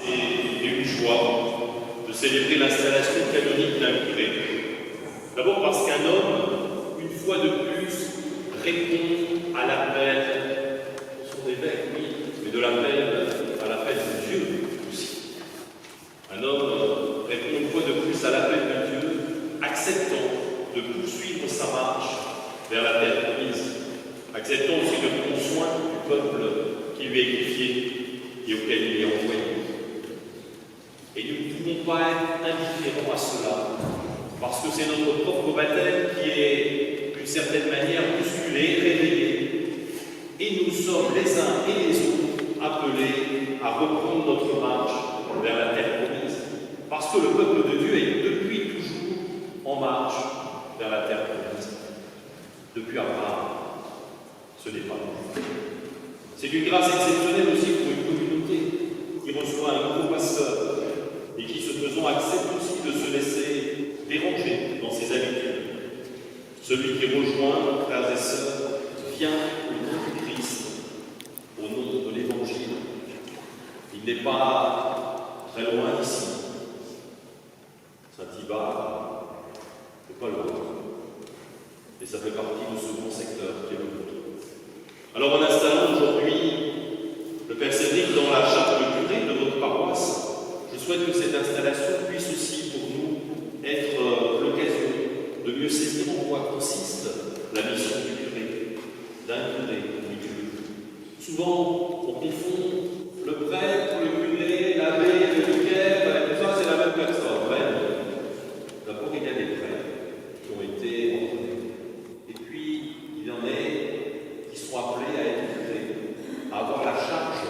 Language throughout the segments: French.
et une joie de célébrer l'installation canonique d'un curé. D'abord parce qu'un homme, une fois de plus, répond à l'appel de son évêque, oui, mais de l'appel à l'appel de Dieu aussi. Un homme répond une fois de plus à l'appel de Dieu, acceptant de poursuivre sa marche vers la terre promise, acceptant aussi de prendre soin du peuple qui lui est confié et auquel il est envoyé. Et nous ne pouvons pas être indifférents à cela, parce que c'est notre propre baptême qui est, d'une certaine manière, bousculé, réveillé, et nous sommes les uns et les autres appelés à reprendre notre marche vers la terre promise, parce que le peuple de Dieu est depuis toujours en marche vers la terre promise. Depuis Abraham, ce n'est pas nous. C'est une grâce exceptionnelle aussi pour une communauté qui reçoit un nouveau pasteur et qui, se faisant, accepte aussi de se laisser déranger dans ses habitudes. Celui qui rejoint, frères et sœurs, vient au nom du Christ, au nom de l'Évangile. Il n'est pas très loin d'ici. Saint-Ibar n'est pas loin. Et ça fait partie de ce grand secteur qui est le nôtre. Alors, en installant aujourd'hui le Père Cédric dans la charte de curé de votre paroisse, je souhaite que cette installation puisse aussi pour nous être l'occasion de mieux saisir en quoi consiste la mission du curé, d'un curé du Dieu. Souvent, on confond le prêtre, le curé, l'abbé, le vicaire, tout ça c'est la même personne. D'abord, il y a des prêtres qui ont été ordonnés. Et puis, il y en a qui sont appelés à être curés, à avoir la charge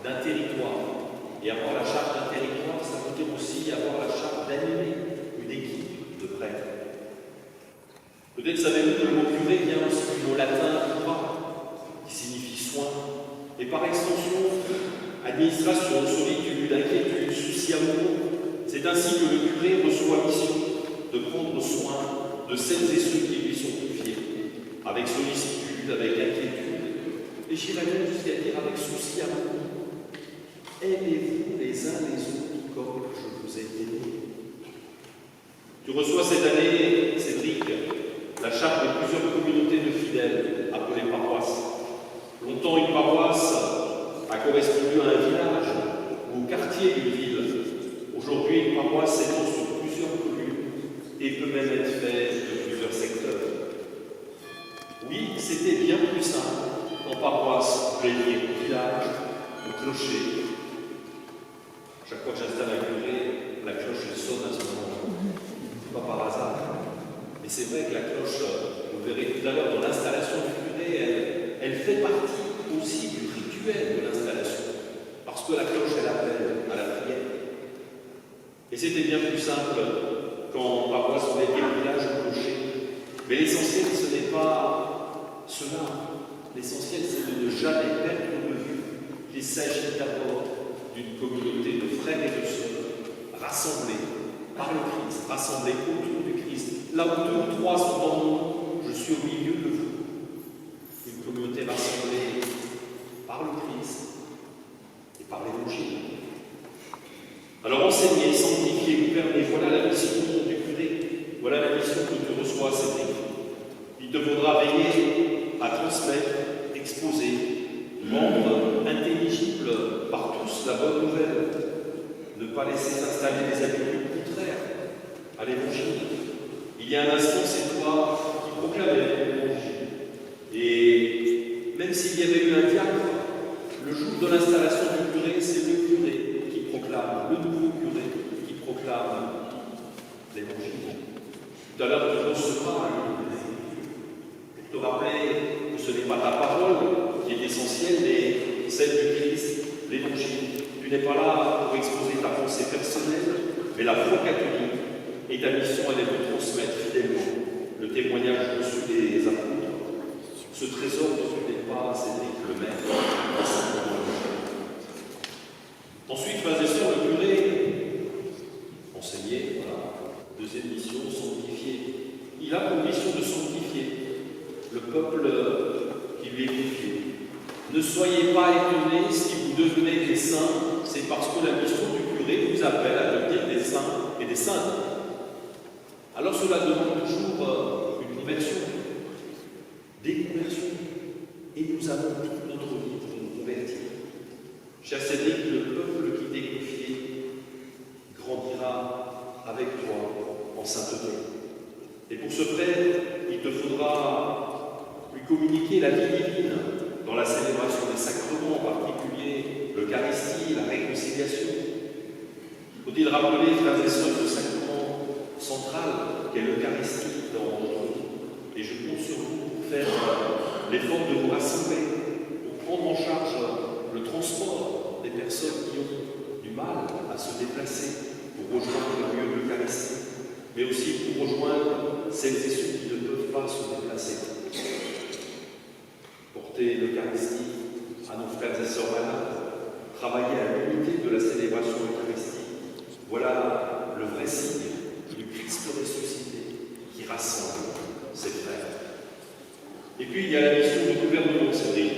d'un territoire. Et avoir la charge d'un territoire, ça veut dire aussi avoir la charge d'animer une équipe de prêtres. Peut-être savez-vous que le mot curé vient aussi du mot latin cura, qui signifie soin, et par extension, administration, solitude, inquiétude, souci amoureux. C'est ainsi que le curé reçoit mission de prendre soin de celles et ceux qui lui sont confiés, avec sollicitude, avec inquiétude, et j'irais même jusqu'à dire avec souci amoureux. Aimez-vous les uns les autres comme je vous ai aimés. Tu reçois cette année, Cédric, la charte de plusieurs communautés de fidèles appelées paroisses. Longtemps, une paroisse a correspondu à un village ou au quartier d'une ville. Aujourd'hui, une paroisse s'étend sur plusieurs communes et peut même être faite de plusieurs secteurs. Oui, c'était bien plus simple qu'en paroisse, vous voulez dire village ou clocher. Chaque fois que j'installe un curé, la cloche elle sonne à ce moment-là. Pas par hasard. Mais c'est vrai que la cloche, vous verrez tout à l'heure dans l'installation du curé, elle fait partie aussi du rituel de l'installation. Parce que la cloche, elle appelle à la prière. Et c'était bien plus simple quand paroisse on était village ou clocher. Mais l'essentiel, ce n'est pas cela. L'essentiel, c'est de ne jamais perdre de vue qu'il s'agit d'abord d'une communauté de frères et de sœurs rassemblés par le Christ, rassemblés autour du Christ. Là où deux ou trois sont en moi, je suis au milieu de vous. Une communauté rassemblée par le Christ et par l'Évangile. Alors enseigner, sanctifier, gouverner, voilà la mission du curé, voilà la mission que tu reçois, Cédric. Il te faudra veiller à transmettre, exposer, rendre intelligible par tous la bonne nouvelle, ne pas laisser s'installer des habitudes contraires à l'Évangile. Il y a un instant, c'est toi qui proclamais l'Évangile. Et même s'il y avait eu un diacre, le jour de l'installation du curé, c'est le curé qui proclame, le nouveau curé qui proclame l'Évangile. Tout à l'heure, tu recevras pour te rappeler que ce n'est pas ta parole qui est essentielle, mais celle du Christ, l'Évangile. Tu n'es pas là pour exposer ta pensée personnelle, mais la foi catholique. Et ta mission, elle est de transmettre fidèlement le témoignage reçu des apôtres. Ce trésor ne n'est pas Cédric le maître, mais simplement le maître. Ensuite, frères et sœurs, le curé, enseigner, voilà, deuxième mission, sanctifier. Il a pour mission de sanctifier le peuple qui lui est confié. Ne soyez pas étonnés si vous devenez des saints, c'est parce que la mission appelle à devenir des saints et des saintes. Alors cela demande toujours une conversion, des conversions. Et nous avons toute notre vie pour nous convertir. Cher Cédric, le peuple qui t'est confié grandira avec toi en sainteté. Et pour ce faire, il te faudra lui communiquer la vie divine dans la célébration des sacrements, en particulier l'Eucharistie, la réconciliation. Faut-il rappeler, frères et sœurs, le sacrement central qu'est l'Eucharistie dans notre vie. Et je compte sur vous pour faire l'effort de vous rassembler, pour prendre en charge le transport des personnes qui ont du mal à se déplacer, pour rejoindre le lieu de l'Eucharistie, mais aussi pour rejoindre celles et ceux qui ne peuvent pas se déplacer. Porter l'Eucharistie à nos frères et sœurs malades, travailler à l'unité de la célébration eucharistique, voilà le vrai signe du Christ ressuscité qui rassemble ses frères. Et puis il y a la mission du gouvernement, c'est vrai.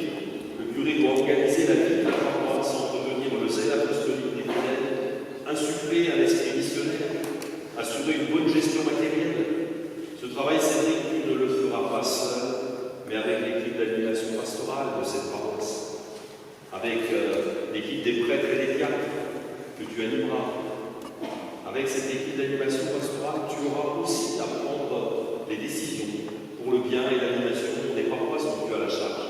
Le curé doit organiser la vie de la paroisse, entretenir le zèle apostolique des fidèles, insuffler un esprit missionnaire, assurer une bonne gestion matérielle. Ce travail, c'est vrai, tu ne le feras pas seul, mais avec l'équipe d'animation pastorale de cette paroisse, avec l'équipe des prêtres et des diacres que tu animeras. Avec cette équipe d'animation pastorale, tu auras aussi à prendre les décisions pour le bien et l'animation des paroisses dont tu as la charge.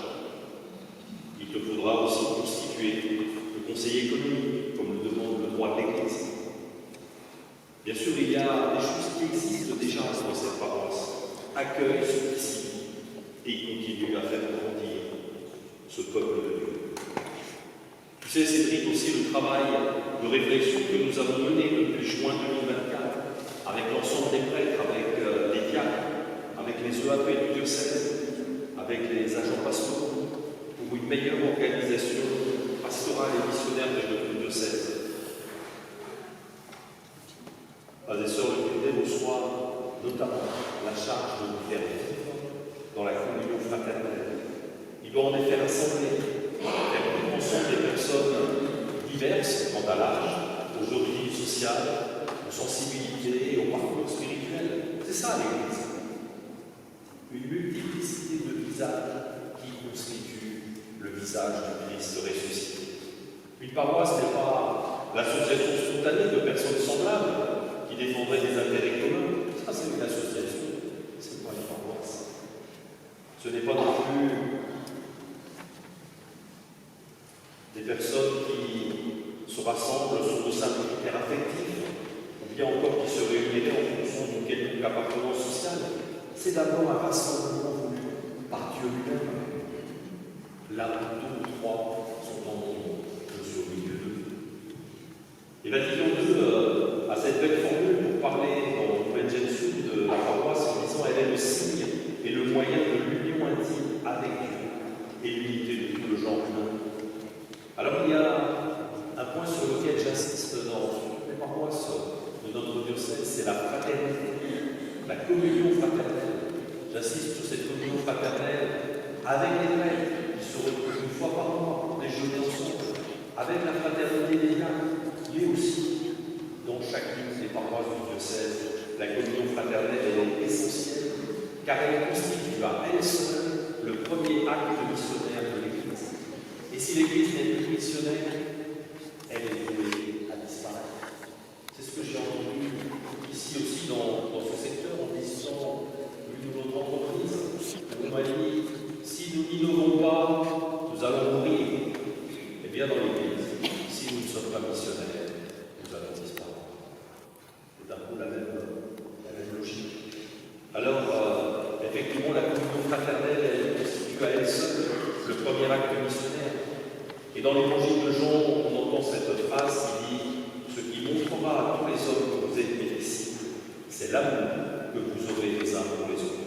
Il te faudra aussi constituer le conseil économique, comme le demande le droit de l'Église. Bien sûr, il y a des choses qui existent déjà dans cette paroisse. Accueille ceux qui s'y vivent et continue à faire grandir ce peuple de Dieu. Tu sais, Cédric, aussi le travail de réflexion que nous avons mené depuis juin 2024 avec l'ensemble des prêtres, avec les diacres, avec les EAP du diocèse, avec les agents pastoraux, pour une meilleure organisation pastorale et missionnaire de notre diocèse. Frères et sœurs, le curé reçoit notamment la charge de gouverner dans la communion fraternelle. Il doit en effet rassembler, faire vivre ensemble des personnes diverses quant à l'âge, aux origines sociales, aux sensibilités et au parcours spirituel. C'est ça l'Église. Une multiplicité de visages qui constituent le visage du Christ ressuscité. Une paroisse n'est pas l'association spontanée de personnes semblables qui défendraient des intérêts communs. Ça, c'est une association, c'est pas une paroisse. Ce n'est pas non plus des personnes qui se rassemblent sur de simples critères affectifs, ou bien encore qui se réuniraient en fonction d'une quelconque appartenance sociale. C'est d'abord un rassemblement voulu par Dieu lui-même. Là où deux ou trois sont en mon nom, je suis au milieu d'eux. Et Vatican II a cette belle formule pour parler dans Lumen Gentium de la paroisse en disant elle est le signe et le moyen de l'union intime avec Dieu et l'unité de tout le genre humain. Alors il y a un point sur lequel j'insiste dans toutes les paroisses de notre diocèse, c'est la fraternité, la communion fraternelle. J'insiste sur cette communion fraternelle avec les prêtres qui se retrouvent une fois par mois pour déjeuner ensemble, avec la fraternité des diacres, mais aussi dans chacune des paroisses du diocèse. La communion fraternelle est essentielle car elle constitue à elle seule le premier acte missionnaire de l'Église. Et si l'Église n'est plus missionnaire, elle est vouée à disparaître. C'est ce que j'ai entendu ici aussi dans ce secteur en visitant l'une de notre entreprise. On m'a dit, si nous n'innovons pas, nous allons mourir. Eh bien, dans l'Église, si nous ne sommes pas missionnaires, nous allons disparaître. C'est un peu la même logique. Alors, effectivement, la communion fraternelle, elle constitue à elle seule le premier acte missionnaire. Et dans l'évangile de Jean, on entend cette phrase qui dit « Ce qui montrera à tous les hommes que vous êtes mes disciples, c'est l'amour que vous aurez les uns pour les autres. »